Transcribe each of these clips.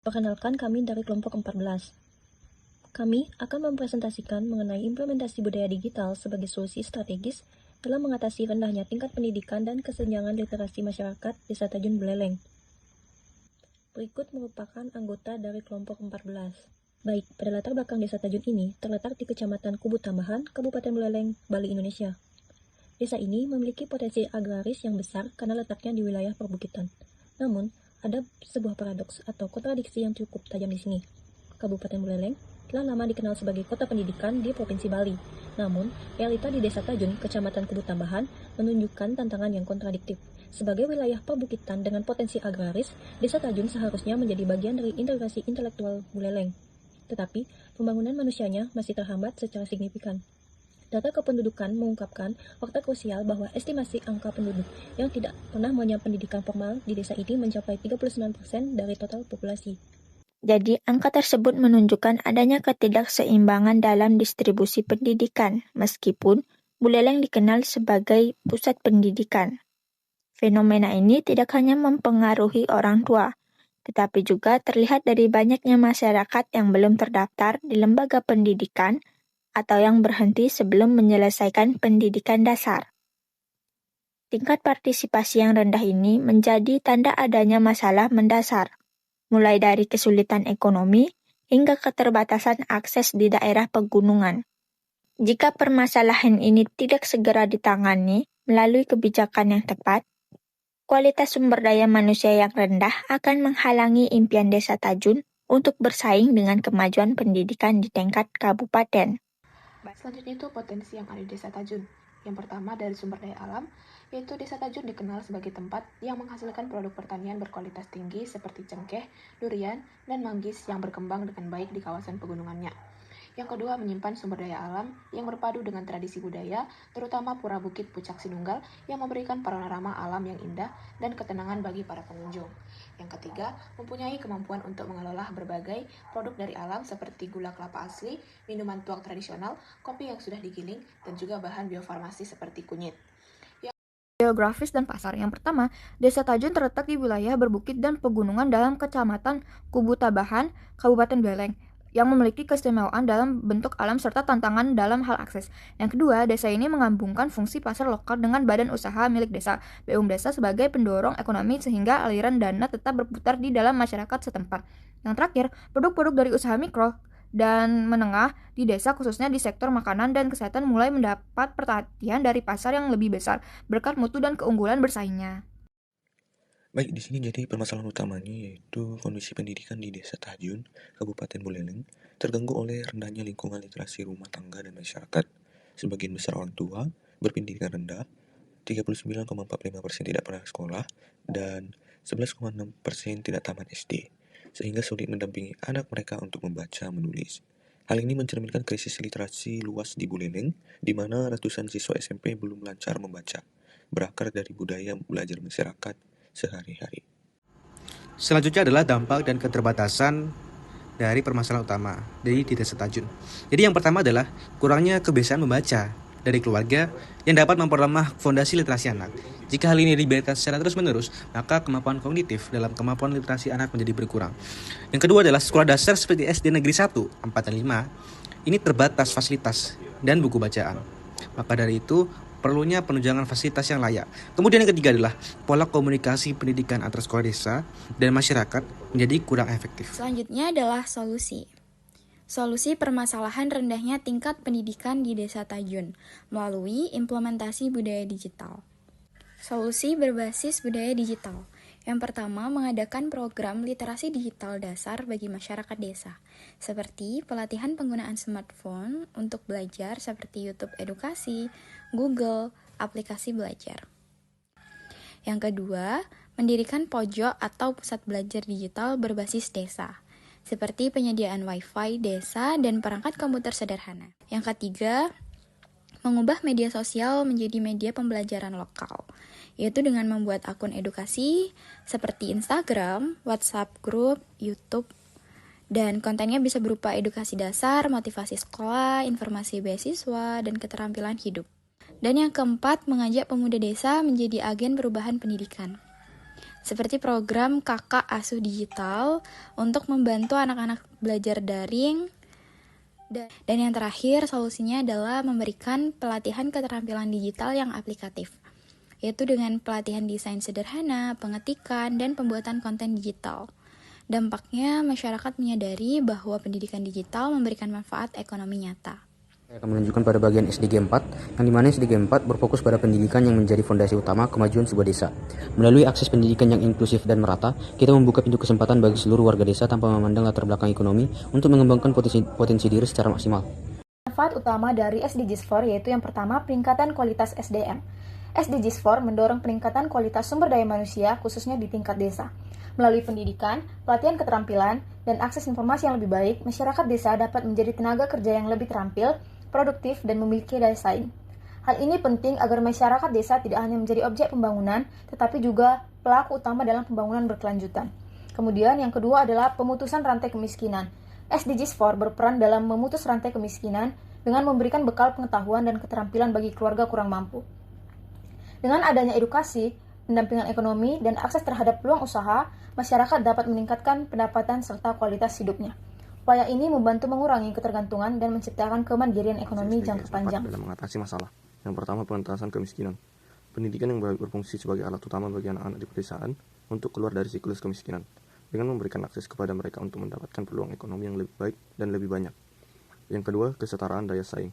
Perkenalkan, kami dari kelompok 14. Kami akan mempresentasikan mengenai implementasi budaya digital sebagai solusi strategis dalam mengatasi rendahnya tingkat pendidikan dan kesenjangan literasi masyarakat Desa Tajun Buleleng. Berikut merupakan anggota dari kelompok 14. Baik, pada latar belakang Desa Tajun ini terletak di Kecamatan Kubu Tambahan, Kabupaten Buleleng, Bali, Indonesia. Desa ini memiliki potensi agraris yang besar karena letaknya di wilayah perbukitan. Namun, ada sebuah paradoks atau kontradiksi yang cukup tajam di sini. Kabupaten Buleleng telah lama dikenal sebagai kota pendidikan di Provinsi Bali. Namun, realita di Desa Tajun, Kecamatan Kubu Tambahan, menunjukkan tantangan yang kontradiktif. Sebagai wilayah perbukitan dengan potensi agraris, Desa Tajun seharusnya menjadi bagian dari integrasi intelektual Buleleng. Tetapi, pembangunan manusianya masih terhambat secara signifikan. Data kependudukan mengungkapkan fakta krusial bahwa estimasi angka penduduk yang tidak pernah mengenyam pendidikan formal di desa ini mencapai 39% dari total populasi. Jadi, angka tersebut menunjukkan adanya ketidakseimbangan dalam distribusi pendidikan, meskipun Buleleng dikenal sebagai pusat pendidikan. Fenomena ini tidak hanya mempengaruhi orang tua, tetapi juga terlihat dari banyaknya masyarakat yang belum terdaftar di lembaga pendidikan atau yang berhenti sebelum menyelesaikan pendidikan dasar. Tingkat partisipasi yang rendah ini menjadi tanda adanya masalah mendasar, mulai dari kesulitan ekonomi hingga keterbatasan akses di daerah pegunungan. Jika permasalahan ini tidak segera ditangani melalui kebijakan yang tepat, kualitas sumber daya manusia yang rendah akan menghalangi impian Desa Tajun untuk bersaing dengan kemajuan pendidikan di tingkat kabupaten. Selanjutnya itu potensi yang ada di Desa Tajun. Yang pertama dari sumber daya alam, yaitu Desa Tajun dikenal sebagai tempat yang menghasilkan produk pertanian berkualitas tinggi seperti cengkeh, durian, dan manggis yang berkembang dengan baik di kawasan pegunungannya. Yang kedua, menyimpan sumber daya alam yang berpadu dengan tradisi budaya, terutama Pura Bukit Pucak Sinunggal yang memberikan panorama alam yang indah dan ketenangan bagi para pengunjung. Yang ketiga, mempunyai kemampuan untuk mengelola berbagai produk dari alam seperti gula kelapa asli, minuman tuak tradisional, kopi yang sudah digiling, dan juga bahan biofarmasi seperti kunyit. Geografis dan pasar. Yang pertama, Desa Tajun terletak di wilayah berbukit dan pegunungan dalam Kecamatan Kubu Tabahan, Kabupaten Buleleng, yang memiliki keistimewaan dalam bentuk alam serta tantangan dalam hal akses. Yang kedua, desa ini menggabungkan fungsi pasar lokal dengan badan usaha milik desa, BUM Desa, sebagai pendorong ekonomi sehingga aliran dana tetap berputar di dalam masyarakat setempat. Yang terakhir, produk-produk dari usaha mikro dan menengah di desa khususnya di sektor makanan dan kesehatan mulai mendapat perhatian dari pasar yang lebih besar berkat mutu dan keunggulan bersaingnya. Baik, di sini jadi permasalahan utamanya yaitu kondisi pendidikan di Desa Tajun, Kabupaten Buleleng, terganggu oleh rendahnya lingkungan literasi rumah tangga dan masyarakat. Sebagian besar orang tua berpendidikan rendah, 39,45% tidak pernah sekolah, dan 11,6% tidak tamat SD, sehingga sulit mendampingi anak mereka untuk membaca menulis. Hal ini mencerminkan krisis literasi luas di Buleleng, di mana ratusan siswa SMP belum lancar membaca, berakar dari budaya belajar masyarakat sehari-hari. Selanjutnya adalah dampak dan keterbatasan dari permasalahan utama di Desa Tajun. Jadi yang pertama adalah kurangnya kebiasaan membaca dari keluarga yang dapat memperlemah fondasi literasi anak. Jika hal ini dibiarkan secara terus-menerus, maka kemampuan kognitif dalam kemampuan literasi anak menjadi berkurang. Yang kedua adalah sekolah dasar seperti SD Negeri 1, 4, dan 5, ini terbatas fasilitas dan buku bacaan. Maka dari itu, perlunya penunjangan fasilitas yang layak. Kemudian yang ketiga adalah pola komunikasi pendidikan antar sekolah desa dan masyarakat menjadi kurang efektif. Selanjutnya adalah solusi. Solusi permasalahan rendahnya tingkat pendidikan di Desa Tajun melalui implementasi budaya digital. Solusi berbasis budaya digital. Yang pertama, mengadakan program literasi digital dasar bagi masyarakat desa, seperti pelatihan penggunaan smartphone untuk belajar seperti YouTube Edukasi, Google, aplikasi belajar. Yang kedua, mendirikan pojok atau pusat belajar digital berbasis desa, seperti penyediaan Wi-Fi desa dan perangkat komputer sederhana. Yang ketiga, mengubah media sosial menjadi media pembelajaran lokal, yaitu dengan membuat akun edukasi seperti Instagram, WhatsApp Group, YouTube, dan kontennya bisa berupa edukasi dasar, motivasi sekolah, informasi beasiswa, dan keterampilan hidup. Dan yang keempat, mengajak pemuda desa menjadi agen perubahan pendidikan. seperti program Kakak Asuh Digital untuk membantu anak-anak belajar daring. Dan yang terakhir, solusinya adalah memberikan pelatihan keterampilan digital yang aplikatif, yaitu dengan pelatihan desain sederhana, pengetikan, dan pembuatan konten digital. Dampaknya, masyarakat menyadari bahwa pendidikan digital memberikan manfaat ekonomi nyata. Saya akan menunjukkan pada bagian SDG 4, yang dimana SDG 4 berfokus pada pendidikan yang menjadi fondasi utama kemajuan sebuah desa. Melalui akses pendidikan yang inklusif dan merata, kita membuka pintu kesempatan bagi seluruh warga desa tanpa memandang latar belakang ekonomi untuk mengembangkan potensi diri secara maksimal. Manfaat utama dari SDGs 4 yaitu yang pertama, peningkatan kualitas SDM. SDGs 4 mendorong peningkatan kualitas sumber daya manusia khususnya di tingkat desa. Melalui pendidikan, pelatihan keterampilan, dan akses informasi yang lebih baik, masyarakat desa dapat menjadi tenaga kerja yang lebih terampil, produktif, dan memiliki daya saing. Hal ini penting agar masyarakat desa tidak hanya menjadi objek pembangunan, tetapi juga pelaku utama dalam pembangunan berkelanjutan. Kemudian yang kedua adalah pemutusan rantai kemiskinan. SDGs 4 berperan dalam memutus rantai kemiskinan dengan memberikan bekal pengetahuan dan keterampilan bagi keluarga kurang mampu. Dengan adanya edukasi, pendampingan ekonomi, dan akses terhadap peluang usaha, masyarakat dapat meningkatkan pendapatan serta kualitas hidupnya. Upaya ini membantu mengurangi ketergantungan dan menciptakan kemandirian ekonomi jangka panjang. Dalam mengatasi masalah. Yang pertama, pengentasan kemiskinan. Pendidikan yang baik berfungsi sebagai alat utama bagi anak-anak di pedesaan untuk keluar dari siklus kemiskinan, dengan memberikan akses kepada mereka untuk mendapatkan peluang ekonomi yang lebih baik dan lebih banyak. Yang kedua, kesetaraan daya saing.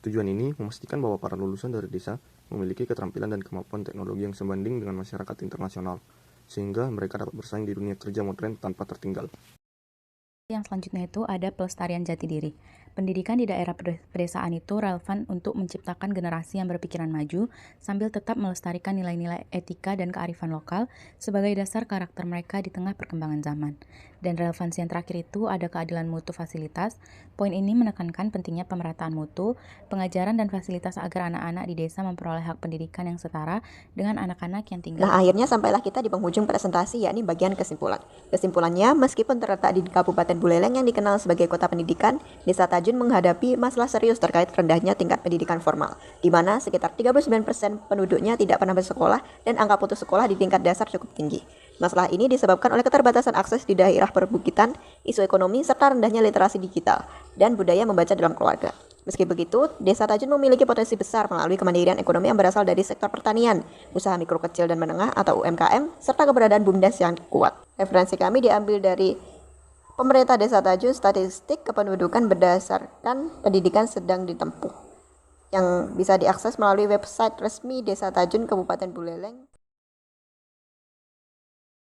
Tujuan ini memastikan bahwa para lulusan dari desa memiliki keterampilan dan kemampuan teknologi yang sebanding dengan masyarakat internasional, sehingga mereka dapat bersaing di dunia kerja modern tanpa tertinggal. Yang selanjutnya itu ada pelestarian jati diri. Pendidikan di daerah pedesaan itu relevan untuk menciptakan generasi yang berpikiran maju sambil tetap melestarikan nilai-nilai etika dan kearifan lokal sebagai dasar karakter mereka di tengah perkembangan zaman. Dan relevansi yang terakhir itu ada keadilan mutu fasilitas. Poin ini menekankan pentingnya pemerataan mutu, pengajaran dan fasilitas agar anak-anak di desa memperoleh hak pendidikan yang setara dengan anak-anak yang tinggal. Nah, akhirnya sampailah kita di penghujung presentasi, yakni bagian kesimpulan. Kesimpulannya, meskipun terletak di Kabupaten Buleleng yang dikenal sebagai kota pendidikan, Desa Tajun menghadapi masalah serius terkait rendahnya tingkat pendidikan formal, di mana sekitar 39% penduduknya tidak pernah bersekolah dan angka putus sekolah di tingkat dasar cukup tinggi. Masalah ini disebabkan oleh keterbatasan akses di daerah perbukitan, isu ekonomi, serta rendahnya literasi digital dan budaya membaca dalam keluarga. Meski begitu, Desa Tajun memiliki potensi besar melalui kemandirian ekonomi yang berasal dari sektor pertanian, usaha mikro kecil dan menengah atau UMKM, serta keberadaan BUMDes yang kuat. Referensi kami diambil dari Pemerintah Desa Tajun Statistik Kependudukan berdasarkan pendidikan sedang ditempuh, yang bisa diakses melalui website resmi Desa Tajun Kabupaten Buleleng.